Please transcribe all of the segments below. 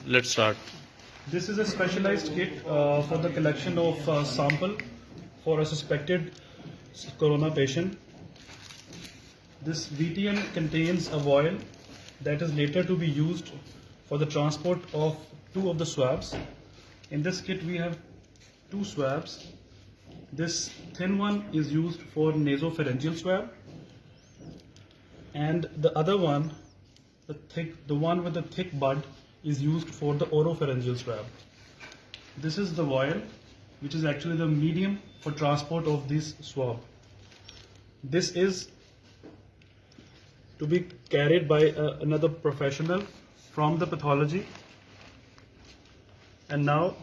Let's start. This is a specialized kit for the collection of sample for a suspected corona patient. This VTM contains a vial that is later to be used for the transport of 2 of the swabs. In this kit we have 2 swabs. This thin one is used for nasopharyngeal swab, and the other one, the one with the thick bud, is used for the oropharyngeal swab. This is the vial, which is actually the medium for transport of this swab. This is to be carried by another professional from the pathology. And now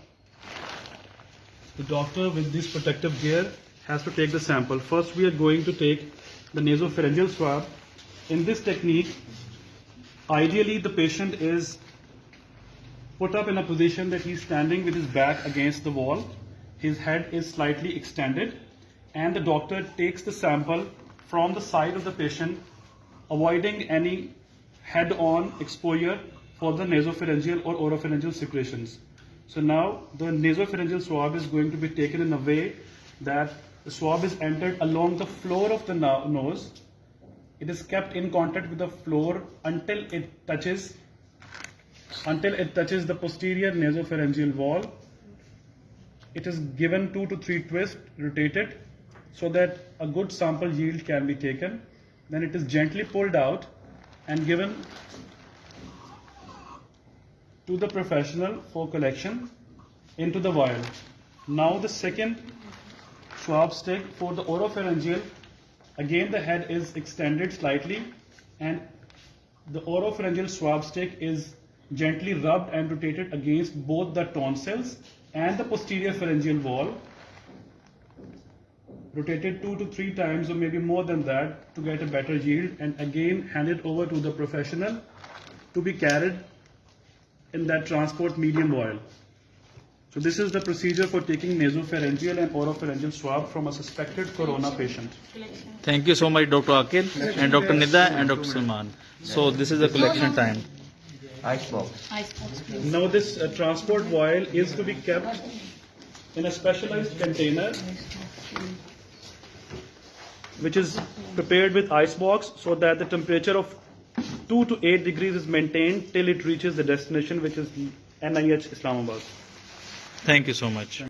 the doctor with this protective gear has to take the sample. First we are going to take the nasopharyngeal swab. In this technique, ideally the patient is put up in a position that he's standing with his back against the wall. His head is slightly extended, and the doctor takes the sample from the side of the patient, avoiding any head-on exposure for the nasopharyngeal or oropharyngeal secretions. So now the nasopharyngeal swab is going to be taken in a way that the swab is entered along the floor of the nose. It is kept in contact with the floor until it touches the posterior nasopharyngeal wall. It is given 2 to 3 twists, rotated, so that a good sample yield can be taken. Then it is gently pulled out and given to the professional for collection into the vial. Now the second swab stick for the oropharyngeal, again the head is extended slightly, and the oropharyngeal swab stick is gently rubbed and rotated against both the tonsils and the posterior pharyngeal wall, rotated 2 to 3 times or maybe more than that to get a better yield, and again handed over to the professional to be carried in that transport medium vial. So this is the procedure for taking nasopharyngeal and oropharyngeal swab from a suspected corona patient. Thank you so much, Dr. Akil and Dr. Nida and Dr. Salman. So this is the collection time. Icebox. Please. Now this transport vial is to be kept in a specialized container which is prepared with ice box, so that the temperature of 2 to 8 degrees is maintained till it reaches the destination, which is NIH Islamabad. Thank you so much.